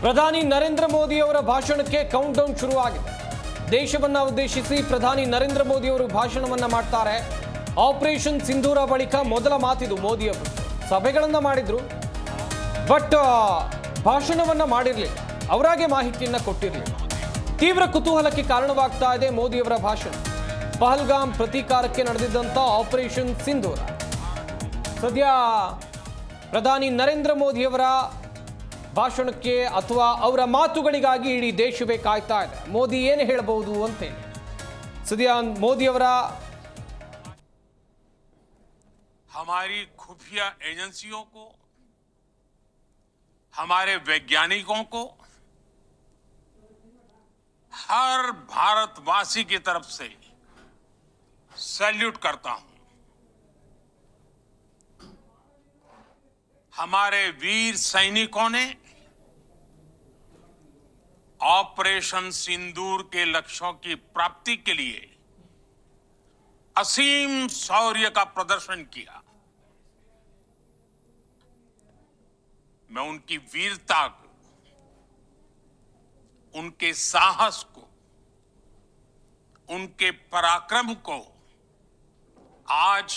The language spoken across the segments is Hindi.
ಪ್ರಧಾನಿ ನರೇಂದ್ರ ಮೋದಿ ಅವರ ಭಾಷಣಕ್ಕೆ ಕೌಂಟ್ ಡೌನ್ ಶುರುವಾಗಿದೆ. ದೇಶವನ್ನ ಉದ್ದೇಶಿಸಿ ಪ್ರಧಾನಿ ನರೇಂದ್ರ ಮೋದಿ ಅವರು ಭಾಷಣವನ್ನ ಮಾಡ್ತಾರೆ. ಆಪರೇಷನ್ ಸಿಂಧೂರ ಬಳಿಕ ಮೊದಲ ಮಾತಿದು ಮೋದಿ ಅವರು. ಸಭೆಗಳನ್ನ ಮಾಡಿದ್ರು, ಬಟ್ ಭಾಷಣವನ್ನ ಮಾಡಿರಲಿಲ್ಲ. ಅವರಾಗೆ ಮಾಹಿತಿಯನ್ನ ಕೊಟ್ಟಿರಲಿಲ್ಲ. ತೀವ್ರ ಕುತೂಹಲಕ್ಕೆ ಕಾರಣವಾಗ್ತಾ ಇದೆ ಮೋದಿಯವರ ಭಾಷಣ. ಪಹಲ್ಗಾಮ್ ಪ್ರತೀಕಾರಕ್ಕೆ ನಡೆದಿದ್ದಂಥ ಆಪರೇಷನ್ ಸಿಂಧೂರ. ಸದ್ಯ ಪ್ರಧಾನಿ ನರೇಂದ್ರ ಮೋದಿಯವರ ಭಾಷಣಕ್ಕೆ ಅಥವಾ ಅವರ ಮಾತುಗಳಿಗಾಗಿ ಇಡೀ ದೇಶವೇ ಕಾಯ್ತಾ ಇದೆ. ಮೋದಿ ಏನು ಹೇಳಬಹುದು ಅಂತ. ಸದ್ಯ ಮೋದಿಯವರ हमारी खुफिया एजेंसियों को, हमारे वैज्ञानिकों को, हर भारतवासी की तरफ से सैल्यूट करता हूं। हमारे वीर सैनिकों ने ऑपरेशन सिंदूर के लक्ष्यों की प्राप्ति के लिए असीम शौर्य का प्रदर्शन किया। मैं उनकी वीरता को, उनके साहस को, उनके पराक्रम को आज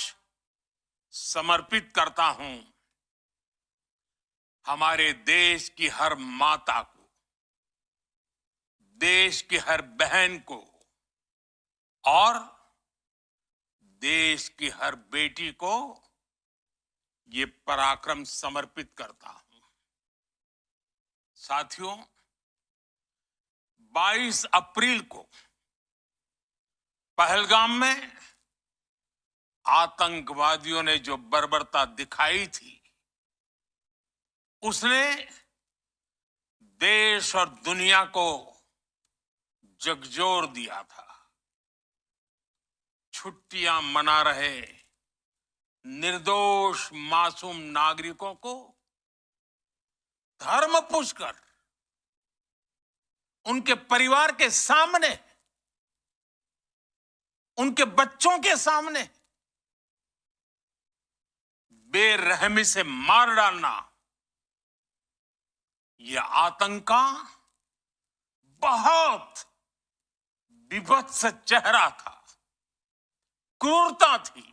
समर्पित करता हूं। हमारे देश की हर माता को, देश की हर बहन को और देश की हर बेटी को ये पराक्रम समर्पित करता हूं। साथियों, 22 अप्रैल को पहलगाम में आतंकवादियों ने जो बर्बरता दिखाई थी, उसने देश और दुनिया को झकझोर दिया था। छुट्टियां मना रहे निर्दोष मासूम नागरिकों को धर्म पूछकर उनके परिवार के सामने, उनके बच्चों के सामने बेरहमी से मार डालना, यह आतंक का बहुत विभत्स चेहरा था, क्रूरता थी।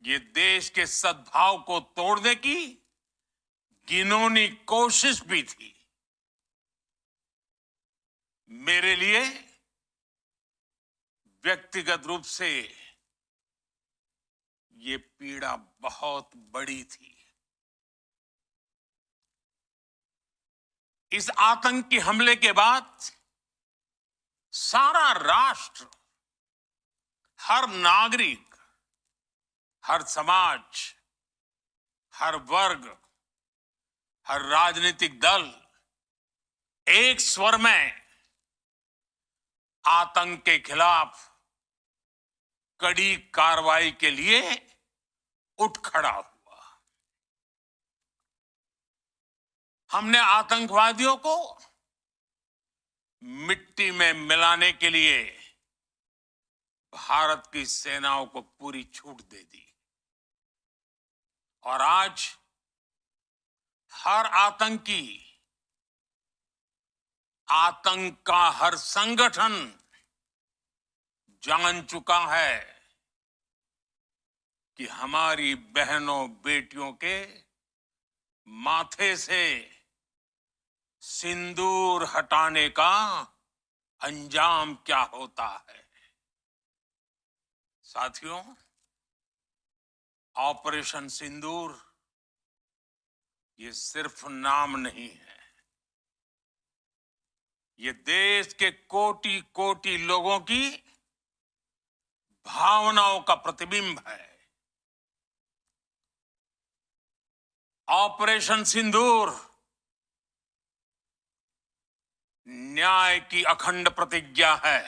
ये देश के सद्भाव को तोड़ने की घिनौनी कोशिश भी थी। मेरे लिए व्यक्तिगत रूप से ये पीड़ा बहुत बड़ी थी। इस आतंकी हमले के बाद सारा राष्ट्र, हर नागरिक, हर समाज, हर वर्ग, हर राजनीतिक दल एक स्वर में आतंक के खिलाफ कड़ी कार्रवाई के लिए उठ खड़ा हुआ। हमने आतंकवादियों को मिट्टी में मिलाने के लिए भारत की सेनाओं को पूरी छूट दे दी और आज हर आतंकी, आतंक का हर संगठन जान चुका है कि हमारी बहनों बेटियों के माथे से सिंदूर हटाने का अंजाम क्या होता है। साथियों, ऑपरेशन सिंदूर ये सिर्फ नाम नहीं है, ये देश के कोटि कोटि लोगों की भावनाओं का प्रतिबिंब है। ऑपरेशन सिंदूर न्याय की अखंड प्रतिज्ञा है।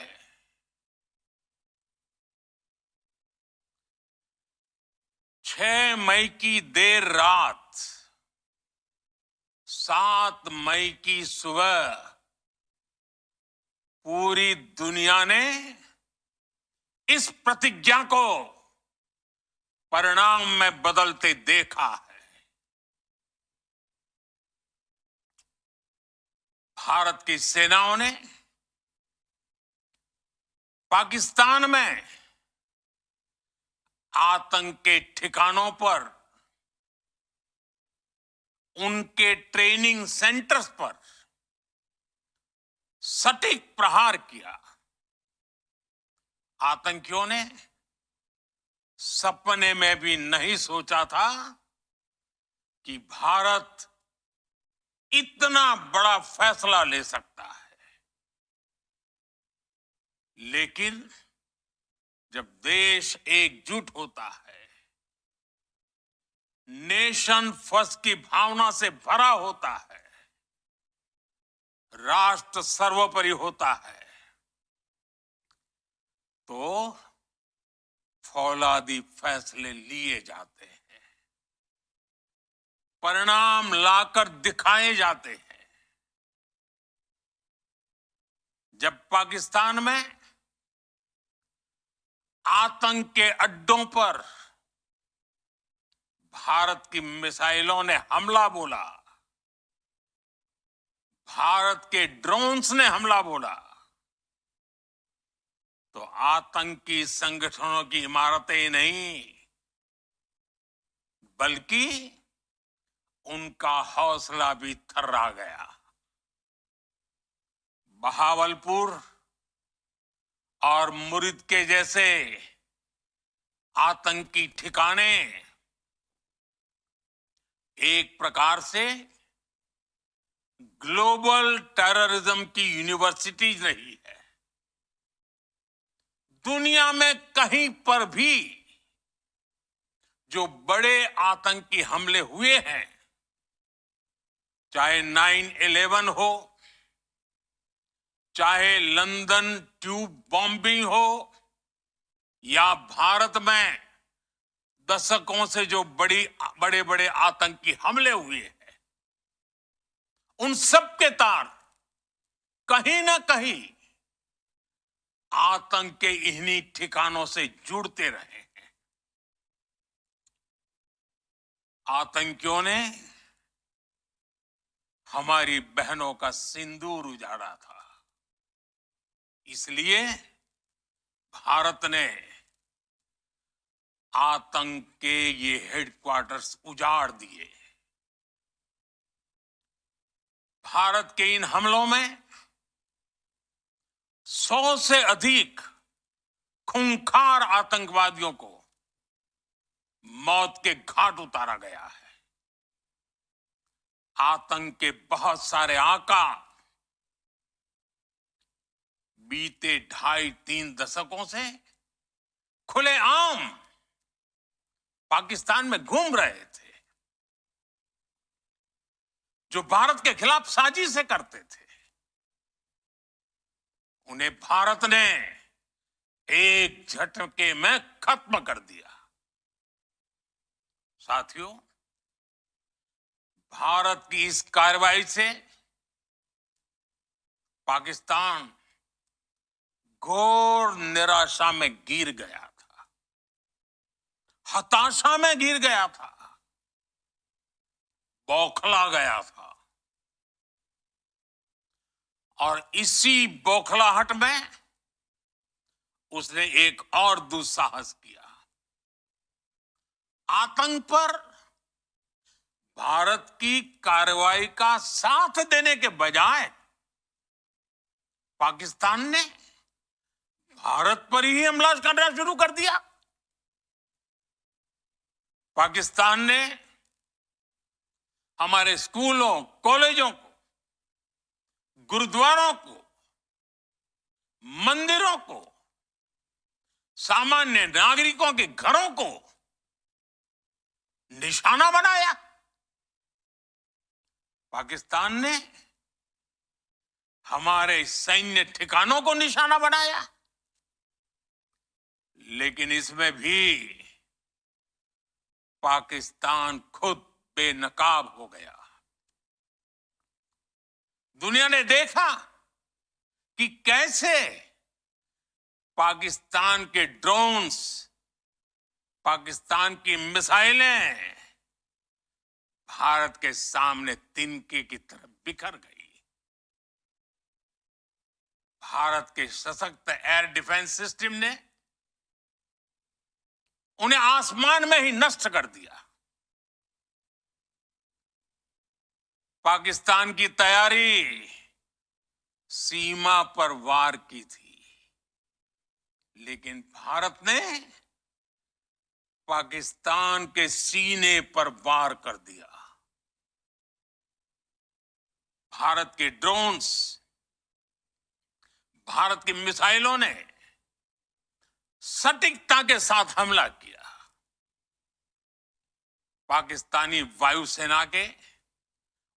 6 मई की देर रात, 7 मई की सुबह पूरी दुनिया ने इस प्रतिज्ञा को परिणाम में बदलते देखा है। भारत की सेनाओं ने पाकिस्तान में आतंक के ठिकानों पर, उनके ट्रेनिंग सेंटर्स पर सटीक प्रहार किया। आतंकियों ने सपने में भी नहीं सोचा था कि भारत इतना बड़ा फैसला ले सकता है। लेकिन जब देश एकजुट होता है, नेशन फर्स्ट की भावना से भरा होता है, राष्ट्र सर्वोपरि होता है, तो फौलादी फैसले लिए जाते हैं, परिणाम लाकर दिखाए जाते हैं। जब पाकिस्तान में आतंक के अड्डों पर भारत की मिसाइलों ने हमला बोला, भारत के ड्रोन्स ने हमला बोला, तो आतंकी संगठनों की इमारतें नहीं, बल्कि उनका हौसला भी थर्रा गया। बहावलपुर और मुरिद के जैसे आतंकी ठिकाने एक प्रकार से ग्लोबल टेररिज्म की यूनिवर्सिटीज रही है। दुनिया में कहीं पर भी जो बड़े आतंकी हमले हुए हैं, चाहे 9/11 हो, चाहे लंदन ट्यूब बॉम्बिंग हो, या भारत में दशकों से जो बड़े बड़े आतंकी हमले हुए हैं, उन सब के तार कहीं ना कहीं आतंक के इन्हीं ठिकानों से जुड़ते रहे हैं। आतंकियों ने हमारी बहनों का सिंदूर उजाड़ा था, इसलिए भारत ने आतंक के ये हेडक्वार्टर्स उजाड़ दिए। भारत के इन हमलों में 100 से अधिक खूंखार आतंकवादियों को मौत के घाट उतारा गया है। आतंक के बहुत सारे आका बीते 2.5-3 दशकों से खुलेआम पाकिस्तान में घूम रहे थे, जो भारत के खिलाफ साजिशें करते थे। उन्हें भारत ने एक झटके में खत्म कर दिया। साथियों, भारत की इस कार्रवाई से पाकिस्तान घोर निराशा में गिर गया था, हताशा में गिर गया था, बौखला गया था। और इसी बौखलाहट में उसने एक और दुस्साहस किया। आतंक पर भारत की कार्रवाई का साथ देने के बजाय पाकिस्तान ने भारत पर ही हमला करना शुरू कर दिया। पाकिस्तान ने हमारे स्कूलों, कॉलेजों को, गुरुद्वारों को, मंदिरों को, सामान्य नागरिकों के घरों को निशाना बनाया। पाकिस्तान ने हमारे सैन्य ठिकानों को निशाना बनाया। लेकिन इसमें भी पाकिस्तान खुद बेनकाब हो गया। दुनिया ने देखा कि कैसे पाकिस्तान के ड्रोन्स, पाकिस्तान की मिसाइलें भारत के सामने तिनके की तरह बिखर गई। भारत के सशक्त एयर डिफेंस सिस्टम ने उन्हें आसमान में ही नष्ट कर दिया। पाकिस्तान की तैयारी सीमा पर वार की थी, लेकिन भारत ने पाकिस्तान के सीने पर वार कर दिया। भारत के ड्रोन्स, भारत की मिसाइलों ने सटीकता के साथ हमला किया। पाकिस्तानी वायुसेना के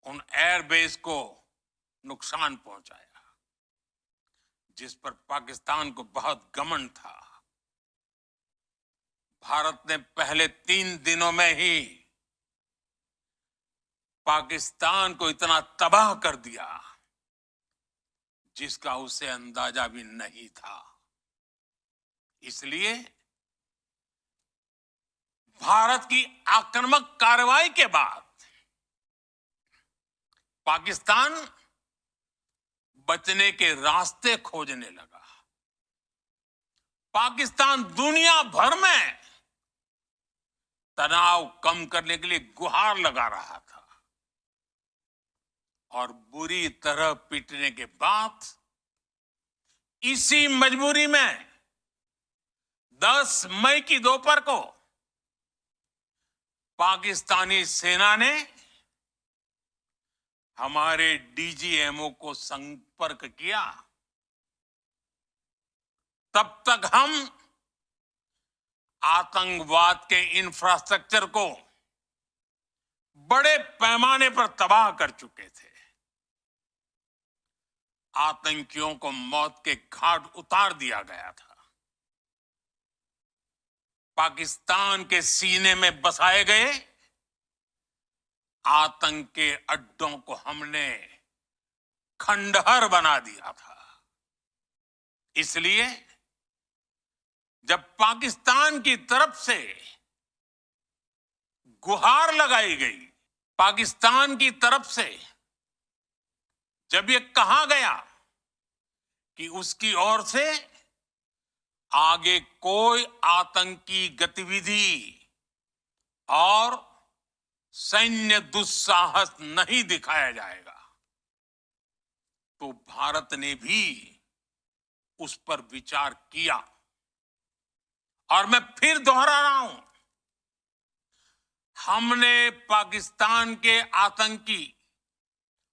उन एयरबेस को नुकसान पहुंचाया, जिस पर पाकिस्तान को बहुत घमंड था। भारत ने पहले 3 दिनों में ही पाकिस्तान को इतना तबाह कर दिया जिसका उसे अंदाजा भी नहीं था। इसलिए भारत की आक्रामक कार्रवाई के बाद पाकिस्तान बचने के रास्ते खोजने लगा। पाकिस्तान दुनिया भर में तनाव कम करने के लिए गुहार लगा रहा था, और बुरी तरह पीटने के बाद इसी मजबूरी में 10 मई की दोपहर को पाकिस्तानी सेना ने हमारे डीजीएमओ को संपर्क किया। तब तक हम आतंकवाद के इंफ्रास्ट्रक्चर को बड़े पैमाने पर तबाह कर चुके थे। आतंकियों को मौत के घाट उतार दिया गया था। पाकिस्तान के सीने में बसाए गए आतंक के अड्डों को हमने खंडहर बना दिया था। इसलिए जब पाकिस्तान की तरफ से गुहार लगाई गई, पाकिस्तान की तरफ से जब ये कहा गया कि उसकी ओर से आगे कोई आतंकी गतिविधि और सैन्य दुस्साहस नहीं दिखाया जाएगा, तो भारत ने भी उस पर विचार किया। और मैं फिर दोहरा रहा हूं, हमने पाकिस्तान के आतंकी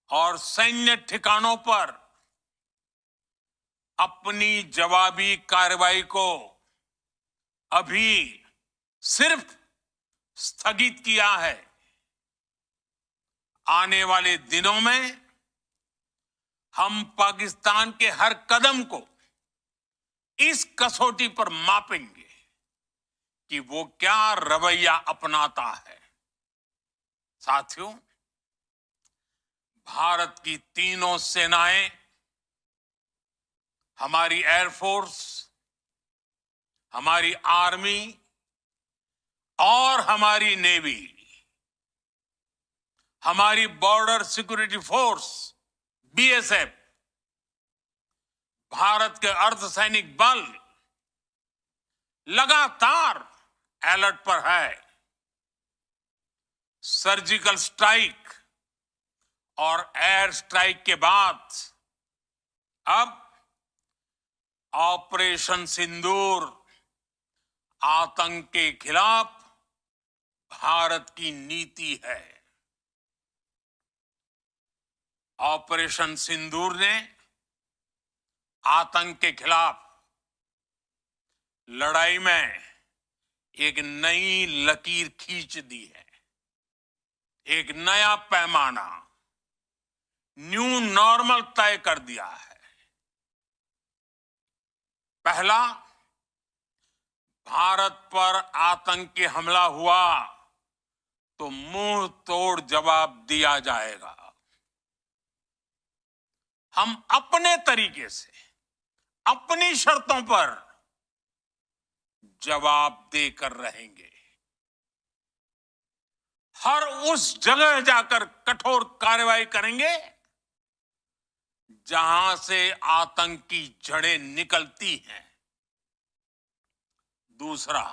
और सैन्य ठिकानों पर अपनी जवाबी कार्रवाई को अभी सिर्फ स्थगित किया है। आने वाले दिनों में हम पाकिस्तान के हर कदम को इस कसौटी पर मापेंगे कि वो क्या रवैया अपनाता है। साथियों, भारत की तीनों सेनाएं, हमारी एयरफोर्स, हमारी आर्मी और हमारी नेवी, हमारी border security force BSF, Bharat के अर्धसैनिक बल लगातार अलर्ट पर है। सर्जिकल स्ट्राइक और एयर स्ट्राइक के बाद अब ऑपरेशन सिंदूर आतंक के खिलाफ भारत की नीति है। ऑपरेशन सिंदूर ने आतंक के खिलाफ लड़ाई में एक नई लकीर खींच दी है, एक नया पैमाना, न्यू नॉर्मल तय कर दिया है। पहला, भारत पर आतंकी हमला हुआ तो मुंह तोड़ जवाब दिया जाएगा। हम अपने तरीके से, अपनी शर्तों पर जवाब देकर रहेंगे। हर उस जगह जाकर कठोर कार्रवाई करेंगे जहां से आतंक की जड़ें निकलती हैं। दूसरा,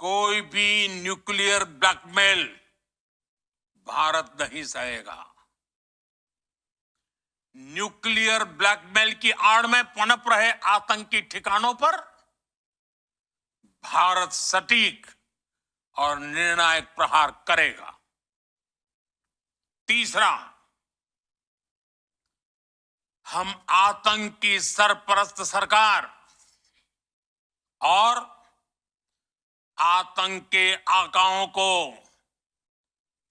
कोई भी न्यूक्लियर ब्लैकमेल भारत नहीं सहेगा। न्यूक्लियर ब्लैकमेल की आड़ में पनप रहे आतंकी ठिकानों पर भारत सटीक और निर्णायक प्रहार करेगा। तीसरा, हम आतंक की सरपरस्त सरकार और आतंक के आकाओं को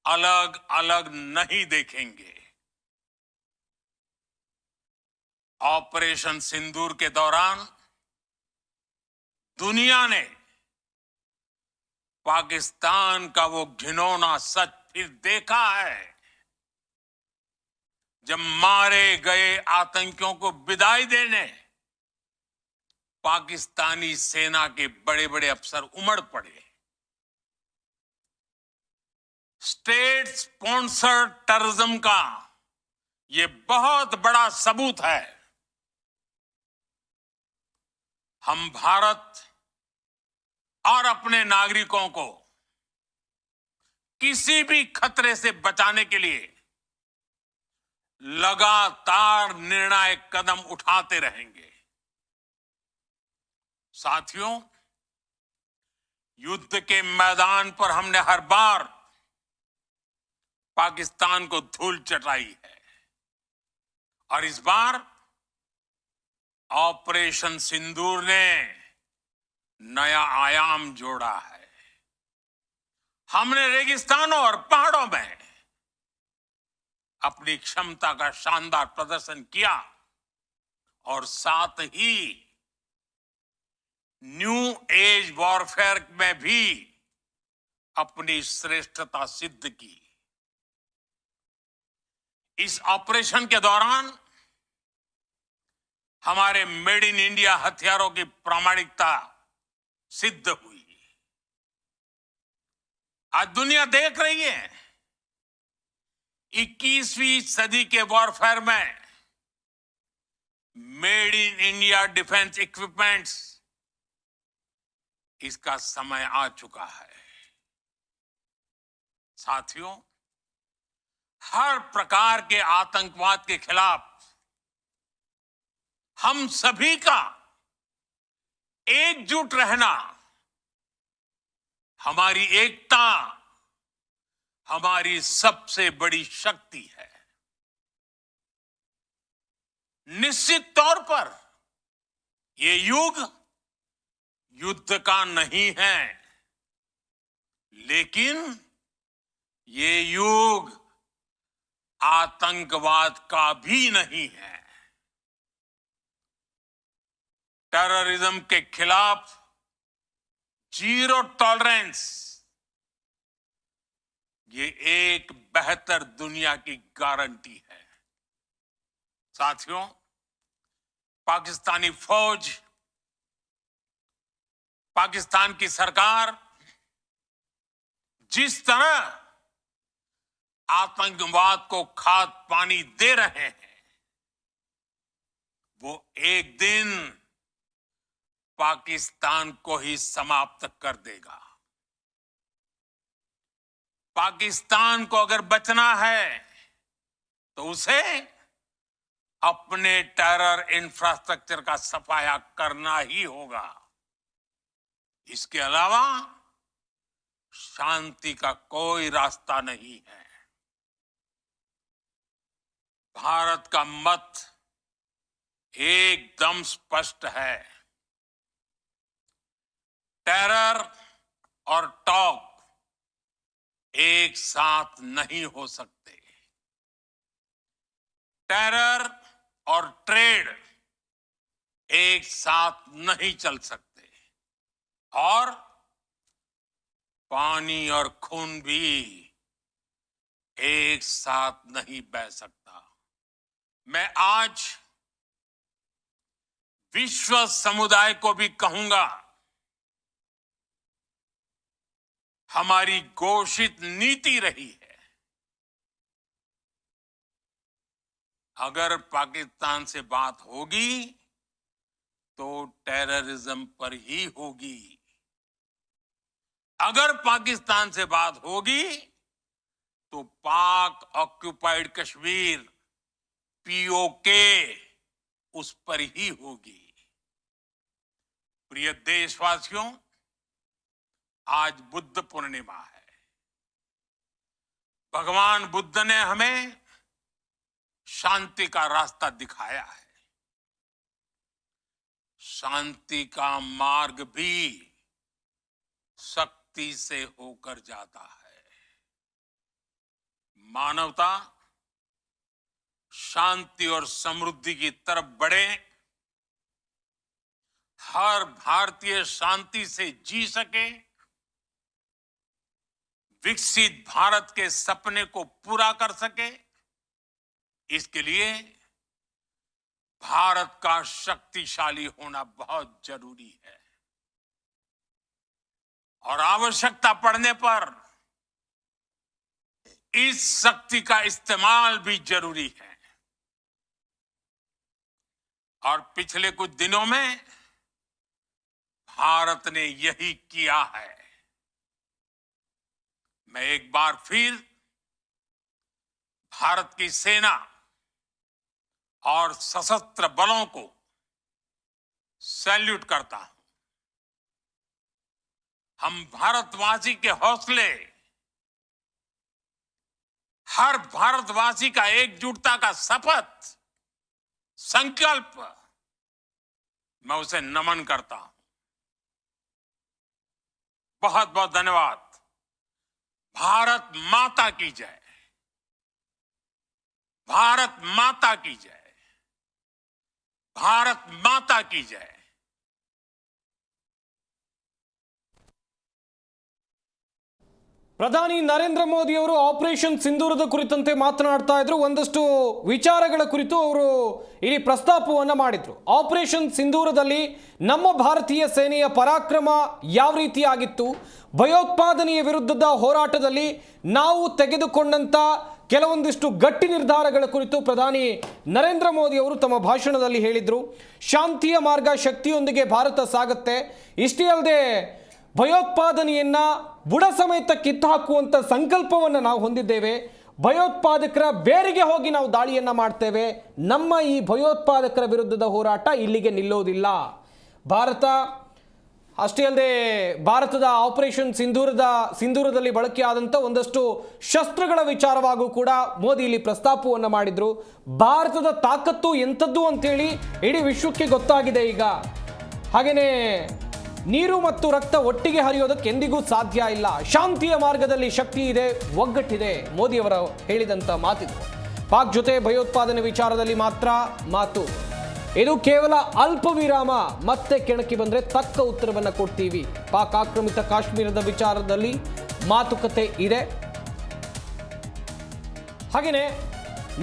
अलग अलग नहीं देखेंगे। ऑपरेशन सिंदूर के दौरान दुनिया ने पाकिस्तान का वो घिनौना सच फिर देखा है, जब मारे गए आतंकियों को विदाई देने पाकिस्तानी सेना के बड़े बड़े अफसर उमड़ पड़े। स्टेट स्पॉन्सर्ड टेररिज्म का ये बहुत बड़ा सबूत है। हम भारत और अपने नागरिकों को किसी भी खतरे से बचाने के लिए लगातार निर्णायक कदम उठाते रहेंगे। साथियों, युद्ध के मैदान पर हमने हर बार पाकिस्तान को धूल चटाई है और इस बार ऑपरेशन सिंदूर ने नया आयाम जोड़ा है। हमने रेगिस्तानों और पहाड़ों में अपनी क्षमता का शानदार प्रदर्शन किया और साथ ही न्यू एज वॉरफेयर में भी अपनी श्रेष्ठता सिद्ध की। इस ऑपरेशन के दौरान हमारे मेड इन इंडिया हथियारों की प्रामाणिकता सिद्ध हुई। आज दुनिया देख रही है 21वीं सदी के वॉरफेयर में made in India defence equipments, इसका समय आ चुका है। साथियों, हर प्रकार के आतंकवाद के खिलाफ हम सभी का एकजुट रहना, हमारी एकता हमारी सबसे बड़ी शक्ति है। निश्चित तौर पर ये युग युद्ध का नहीं है, लेकिन ये युग आतंकवाद का भी नहीं है। टेररिज्म के खिलाफ जीरो टॉलरेंस, ये एक बेहतर दुनिया की गारंटी है। साथियों, पाकिस्तानी फौज, पाकिस्तान की सरकार जिस तरह आतंकवाद को खाद पानी दे रहे हैं, वो एक दिन पाकिस्तान को ही समाप्त कर देगा। पाकिस्तान को अगर बचना है तो उसे अपने टेरर इंफ्रास्ट्रक्चर का सफाया करना ही होगा। इसके अलावा शांति का कोई रास्ता नहीं है। भारत का मत एकदम स्पष्ट है। टेरर और टॉक एक साथ नहीं हो सकते। टेरर और ट्रेड एक साथ नहीं चल सकते और पानी और खून भी एक साथ नहीं बह सकता। मैं आज विश्व समुदाय को भी कहूंगा, हमारी घोषित नीति रही है अगर पाकिस्तान से बात होगी तो टेररिज्म पर ही होगी। अगर पाकिस्तान से बात होगी तो पाक ऑक्युपाइड कश्मीर पीओके उस पर ही होगी। प्रिय देशवासियों, आज बुद्ध पूर्णिमा है। भगवान बुद्ध ने हमें शांति का रास्ता दिखाया है। शांति का मार्ग भी शक्ति से होकर जाता है। मानवता शांति और समृद्धि की तरफ बढ़े, हर भारतीय शांति से जी सके, विकसित भारत के सपने को पूरा कर सके, इसके लिए भारत का शक्तिशाली होना बहुत जरूरी है। और आवश्यकता पड़ने पर इस शक्ति का इस्तेमाल भी जरूरी है। और पिछले कुछ दिनों में भारत ने यही किया है। मैं एक बार फिर भारत की सेना और सशस्त्र बलों को सैल्यूट करता हूं। हम भारतवासी के हौसले, हर भारतवासी का एकजुटता का शपथ, संकल्प, मैं उसे नमन करता हूं। बहुत बहुत धन्यवाद। भारत माता की जय। भारत माता की जय। भारत माता की जय। ಪ್ರಧಾನಿ ನರೇಂದ್ರ ಮೋದಿ ಅವರು ಆಪರೇಷನ್ ಸಿಂಧೂರದ ಕುರಿತಂತೆ ಮಾತನಾಡ್ತಾ ಇದ್ರು. ಒಂದಷ್ಟು ವಿಚಾರಗಳ ಕುರಿತು ಅವರು ಇಡೀ ಪ್ರಸ್ತಾಪವನ್ನು ಮಾಡಿದ್ರು. ಆಪರೇಷನ್ ಸಿಂಧೂರದಲ್ಲಿ ನಮ್ಮ ಭಾರತೀಯ ಸೇನೆಯ ಪರಾಕ್ರಮ ಯಾವ ರೀತಿಯಾಗಿತ್ತು, ಭಯೋತ್ಪಾದನೆಯ ವಿರುದ್ಧದ ಹೋರಾಟದಲ್ಲಿ ನಾವು ತೆಗೆದುಕೊಂಡಂತ ಕೆಲವೊಂದಿಷ್ಟು ಗಟ್ಟಿ ನಿರ್ಧಾರಗಳ ಕುರಿತು ಪ್ರಧಾನಿ ನರೇಂದ್ರ ಮೋದಿ ಅವರು ತಮ್ಮ ಭಾಷಣದಲ್ಲಿ ಹೇಳಿದರು. ಶಾಂತಿಯ ಮಾರ್ಗ, ಶಕ್ತಿಯೊಂದಿಗೆ ಭಾರತ ಸಾಗುತ್ತೆ. ಇಷ್ಟೇ ಅಲ್ಲದೆ ಭಯೋತ್ಪಾದನೆಯನ್ನ ಬುಡ ಸಮೇತ ಕಿತ್ತಾಕುವಂತ ಸಂಕಲ್ಪವನ್ನು ನಾವು ಹೊಂದಿದ್ದೇವೆ. ಭಯೋತ್ಪಾದಕರ ಬೇರಿಗೆ ಹೋಗಿ ನಾವು ದಾಳಿಯನ್ನ ಮಾಡ್ತೇವೆ. ನಮ್ಮ ಈ ಭಯೋತ್ಪಾದಕರ ವಿರುದ್ಧದ ಹೋರಾಟ ಇಲ್ಲಿಗೆ ನಿಲ್ಲೋದಿಲ್ಲ. ಭಾರತ ಅಷ್ಟೇ ಅಲ್ಲದೆ ಭಾರತದ ಆಪರೇಷನ್ ಸಿಂಧೂರದಲ್ಲಿ ಬಳಕೆಯಾದಂಥ ಒಂದಷ್ಟು ಶಸ್ತ್ರಗಳ ವಿಚಾರವಾಗೂ ಕೂಡ ಮೋದಿ ಇಲ್ಲಿ ಪ್ರಸ್ತಾಪವನ್ನು ಮಾಡಿದ್ರು. ಭಾರತದ ತಾಕತ್ತು ಎಂಥದ್ದು ಅಂತೇಳಿ ಇಡೀ ವಿಶ್ವಕ್ಕೆ ಗೊತ್ತಾಗಿದೆ ಈಗ. ಹಾಗೆಯೇ ನೀರು ಮತ್ತು ರಕ್ತ ಒಟ್ಟಿಗೆ ಹರಿಯೋದಕ್ಕೆ ಎಂದಿಗೂ ಸಾಧ್ಯ ಇಲ್ಲ. ಶಾಂತಿಯ ಮಾರ್ಗದಲ್ಲಿ ಶಕ್ತಿ ಇದೆ, ಒಗ್ಗಟ್ಟಿದೆ. ಮೋದಿಯವರ ಹೇಳಿದಂಥ ಮಾತಿದು. ಪಾಕ್ ಜೊತೆ ಭಯೋತ್ಪಾದನೆ ವಿಚಾರದಲ್ಲಿ ಮಾತ್ರ ಮಾತು. ಇದು ಕೇವಲ ಅಲ್ಪ ವಿರಾಮ. ಮತ್ತೆ ಕೆಣಕಿ ಬಂದರೆ ತಕ್ಕ ಉತ್ತರವನ್ನು ಕೊಡ್ತೀವಿ. ಪಾಕ್ ಆಕ್ರಮಿತ ಕಾಶ್ಮೀರದ ವಿಚಾರದಲ್ಲಿ ಮಾತುಕತೆ ಇದೆ. ಹಾಗೆಯೇ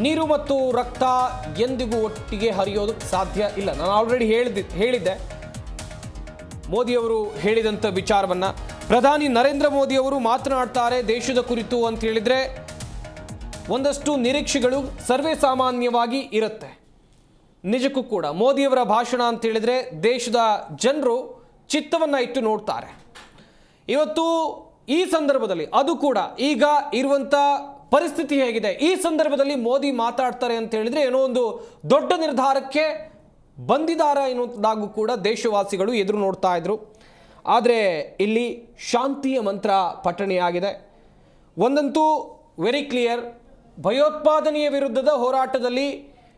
ನೀರು ಮತ್ತು ರಕ್ತ ಎಂದಿಗೂ ಒಟ್ಟಿಗೆ ಹರಿಯೋದಕ್ಕೆ ಸಾಧ್ಯ ಇಲ್ಲ. ನಾನು ಆಲ್ರೆಡಿ ಹೇಳಿದ್ದೆ ಮೋದಿಯವರು ಹೇಳಿದಂಥ ವಿಚಾರವನ್ನು. ಪ್ರಧಾನಿ ನರೇಂದ್ರ ಮೋದಿಯವರು ಮಾತನಾಡ್ತಾರೆ ದೇಶದ ಕುರಿತು ಅಂತ ಹೇಳಿದರೆ ಒಂದಷ್ಟು ನಿರೀಕ್ಷೆಗಳು ಸರ್ವೇ ಸಾಮಾನ್ಯವಾಗಿ ಇರುತ್ತೆ. ನಿಜಕ್ಕೂ ಕೂಡ ಮೋದಿಯವರ ಭಾಷಣ ಅಂತ ಹೇಳಿದರೆ ದೇಶದ ಜನರು ಚಿತ್ತವನ್ನು ಇಟ್ಟು ನೋಡ್ತಾರೆ. ಇವತ್ತು ಈ ಸಂದರ್ಭದಲ್ಲಿ ಅದು ಕೂಡ ಈಗ ಇರುವಂಥ ಪರಿಸ್ಥಿತಿ ಹೇಗಿದೆ, ಈ ಸಂದರ್ಭದಲ್ಲಿ ಮೋದಿ ಮಾತಾಡ್ತಾರೆ ಅಂತ ಹೇಳಿದರೆ ಏನೋ ಒಂದು ದೊಡ್ಡ ನಿರ್ಧಾರಕ್ಕೆ ಬಂದಿದ್ದಾರೆ ಎನ್ನುವುದಾಗೂ ಕೂಡ ದೇಶವಾಸಿಗಳು ಎದುರು ನೋಡ್ತಾ ಇದ್ರು. ಆದರೆ ಇಲ್ಲಿ ಶಾಂತಿಯ ಮಂತ್ರ ಪಠಣೆಯಾಗಿದೆ. ಒಂದಂತೂ ವೆರಿ ಕ್ಲಿಯರ್, ಭಯೋತ್ಪಾದನೆಯ ವಿರುದ್ಧದ ಹೋರಾಟದಲ್ಲಿ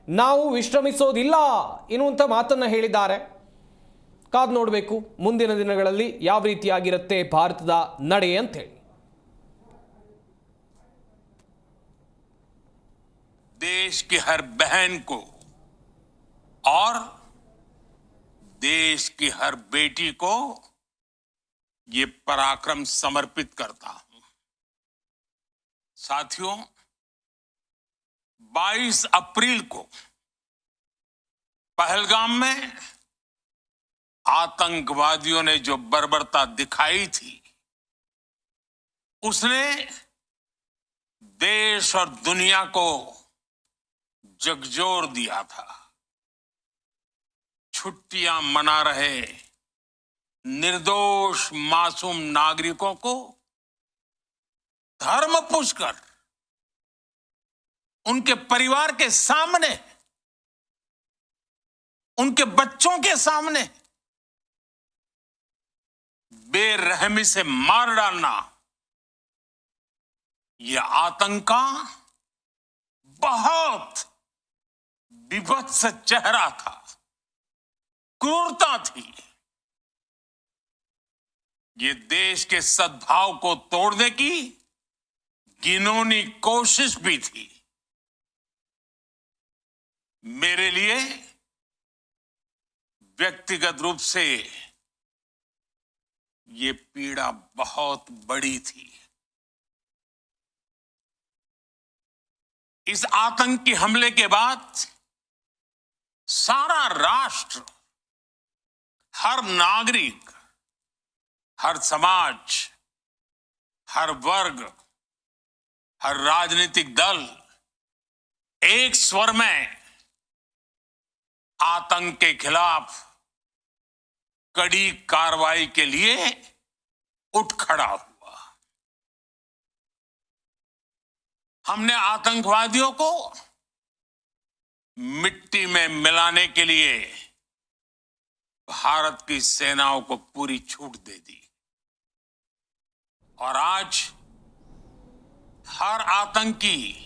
ನಾವು ವಿಶ್ರಮಿಸೋದಿಲ್ಲ ಎನ್ನುವಂಥ ಮಾತನ್ನು ಹೇಳಿದ್ದಾರೆ. ಕಾದು ನೋಡಬೇಕು ಮುಂದಿನ ದಿನಗಳಲ್ಲಿ ಯಾವ ರೀತಿಯಾಗಿರುತ್ತೆ ಭಾರತದ ನಡೆ ಅಂತೇಳಿ. देश की हर बहन को और देश की हर बेटी को ये पराक्रम समर्पित करता हूं। साथियों, 22 अप्रैल को पहलगाम में आतंकवादियों ने जो बर्बरता दिखाई थी, उसने देश और दुनिया को झकझोर दिया था। छुट्टियां मना रहे निर्दोष मासूम नागरिकों को धर्म पूछकर उनके परिवार के सामने, उनके बच्चों के सामने बेरहमी से मार डालना, यह आतंक का बहुत विभत्स चेहरा था, क्रूरता थी। ये देश के सद्भाव को तोड़ने की घिनौनी कोशिश भी थी। मेरे लिए व्यक्तिगत रूप से ये पीड़ा बहुत बड़ी थी। इस आतंकी हमले के बाद सारा राष्ट्र, हर नागरिक, हर समाज, हर वर्ग, हर राजनीतिक दल एक स्वर में आतंक के खिलाफ कड़ी कार्रवाई के लिए उठ खड़ा हुआ। हमने आतंकवादियों को मिट्टी में मिलाने के लिए भारत की सेनाओं को पूरी छूट दे दी और आज हर आतंकी,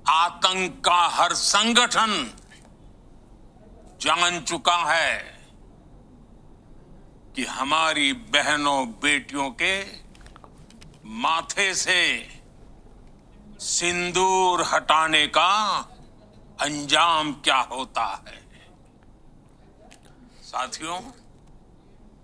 आतंक का हर संगठन जान चुका है कि हमारी बहनों बेटियों के माथे से सिंदूर हटाने का अंजाम क्या होता है। साथियों,